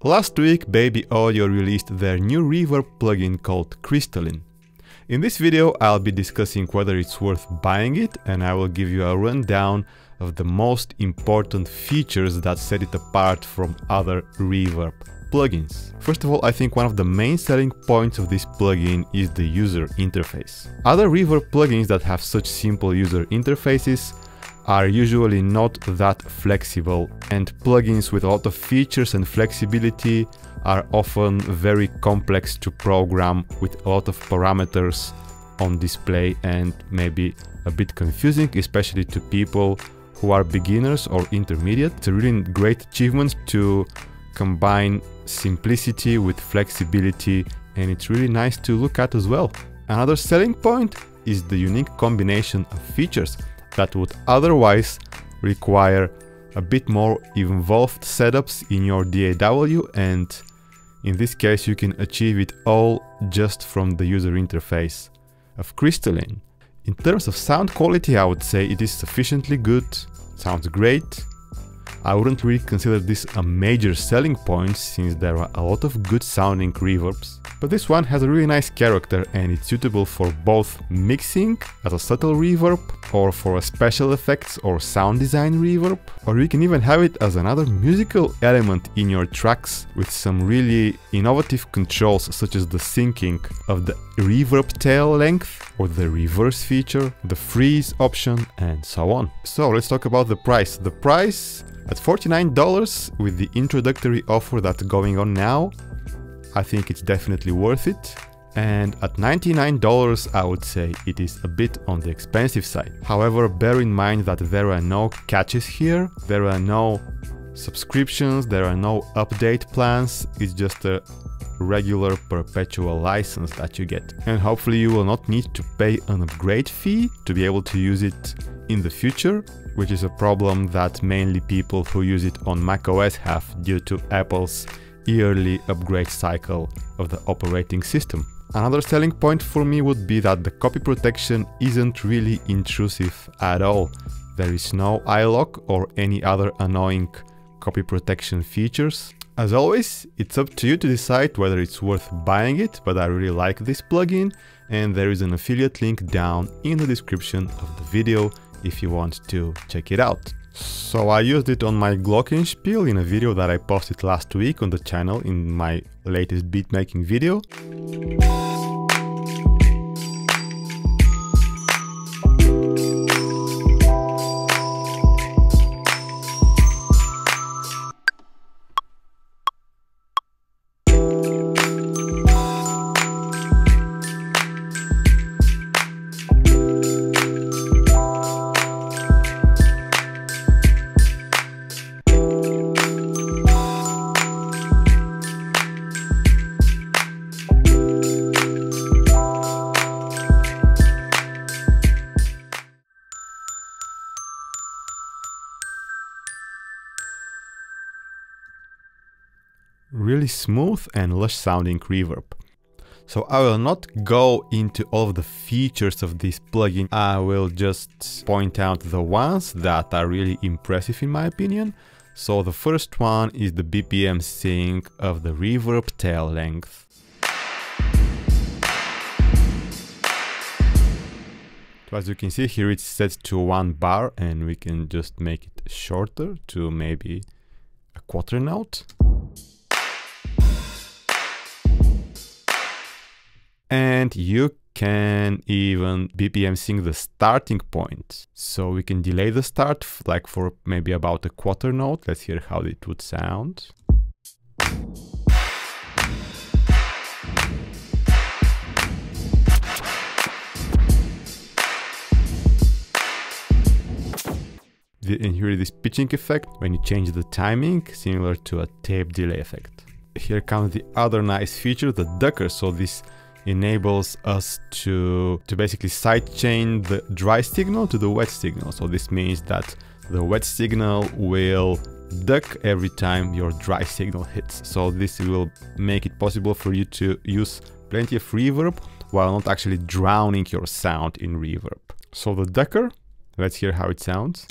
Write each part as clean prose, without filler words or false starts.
Last week, Baby Audio released their new reverb plugin called Crystalline. In this video, I'll be discussing whether it's worth buying it, and I will give you a rundown of the most important features that set it apart from other reverb plugins. First of all, I think one of the main selling points of this plugin is the user interface. Other reverb plugins that have such simple user interfaces are usually not that flexible, and plugins with a lot of features and flexibility are often very complex to program with a lot of parameters on display and maybe a bit confusing, especially to people who are beginners or intermediate. It's a really great achievement to combine simplicity with flexibility, and it's really nice to look at as well. Another selling point is the unique combination of features that would otherwise require a bit more involved setups in your DAW, and in this case you can achieve it all just from the user interface of Crystalline. In terms of sound quality, I would say it is sufficiently good, sounds great. I wouldn't really consider this a major selling point since there are a lot of good sounding reverbs, but this one has a really nice character and it's suitable for both mixing as a subtle reverb or for a special effects or sound design reverb, or you can even have it as another musical element in your tracks with some really innovative controls such as the syncing of the reverb tail length or the reverse feature, the freeze option, and so on. So let's talk about the price. The price at $49 with the introductory offer that's going on now, I think it's definitely worth it. And at $99, I would say it is a bit on the expensive side. However, bear in mind that there are no catches here, there are no subscriptions, there are no update plans, it's just a regular perpetual license that you get. And hopefully you will not need to pay an upgrade fee to be able to use it in the future, which is a problem that mainly people who use it on macOS have due to Apple's yearly upgrade cycle of the operating system. Another selling point for me would be that the copy protection isn't really intrusive at all. There is no iLock or any other annoying copy protection features. As always, it's up to you to decide whether it's worth buying it, but I really like this plugin, and there is an affiliate link down in the description of the video if you want to check it out. So I used it on my glockenspiel in a video that I posted last week on the channel in my latest beatmaking video. Really smooth and lush sounding reverb. So I will not go into all of the features of this plugin, I will just point out the ones that are really impressive in my opinion. So the first one is the BPM sync of the reverb tail length. So as you can see here, it's set to 1 bar, and we can just make it shorter to maybe a quarter note. And you can even BPM sync the starting point. So we can delay the start like for maybe about a quarter note. Let's hear how it would sound. And here is this pitching effect when you change the timing, similar to a tape delay effect. Here comes the other nice feature, the ducker. So this enables us to basically sidechain the dry signal to the wet signal. So this means that the wet signal will duck every time your dry signal hits. So this will make it possible for you to use plenty of reverb while not actually drowning your sound in reverb. So the ducker, let's hear how it sounds.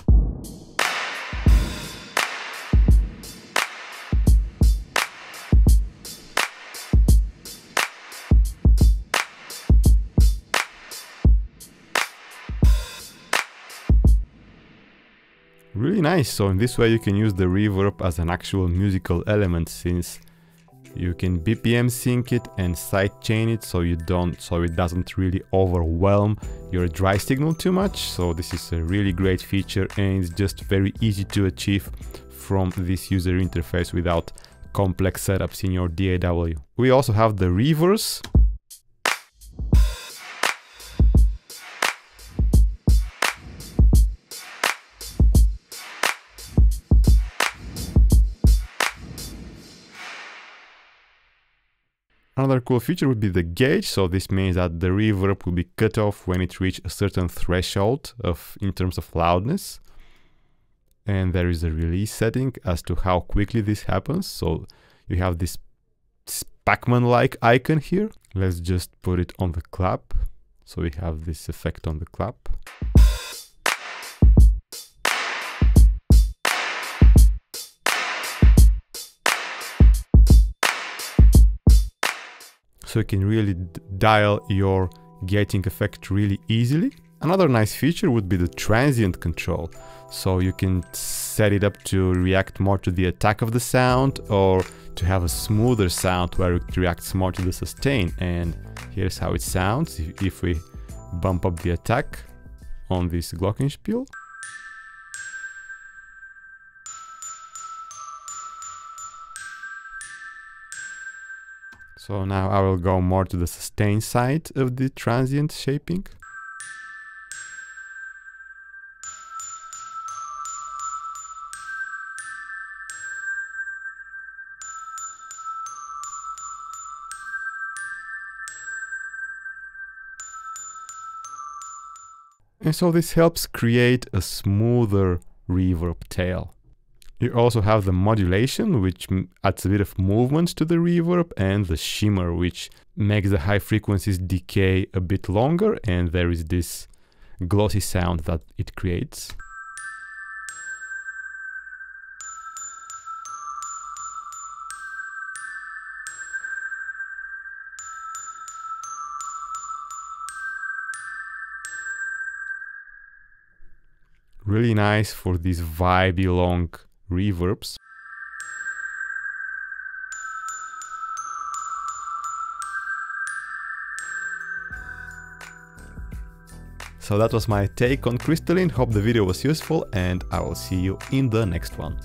Really nice. So in this way you can use the reverb as an actual musical element, since you can BPM sync it and sidechain it so it doesn't really overwhelm your dry signal too much. So this is a really great feature, and it's just very easy to achieve from this user interface without complex setups in your DAW. We also have the reverse. Another cool feature would be the gauge. So this means that the reverb will be cut off when it reaches a certain threshold in terms of loudness. And there is a release setting as to how quickly this happens. So you have this Pac-Man-like icon here. Let's just put it on the clap. So we have this effect on the clap. So you can really dial your gating effect really easily. Another nice feature would be the transient control. So you can set it up to react more to the attack of the sound, or to have a smoother sound where it reacts more to the sustain. And here's how it sounds if we bump up the attack on this glockenspiel. So now I will go more to the sustain side of the transient shaping. And so this helps create a smoother reverb tail. You also have the modulation, which adds a bit of movement to the reverb, and the shimmer, which makes the high frequencies decay a bit longer, and there is this glossy sound that it creates. Really nice for these vibey long reverbs. So that was my take on Crystalline. Hope the video was useful, and I will see you in the next one.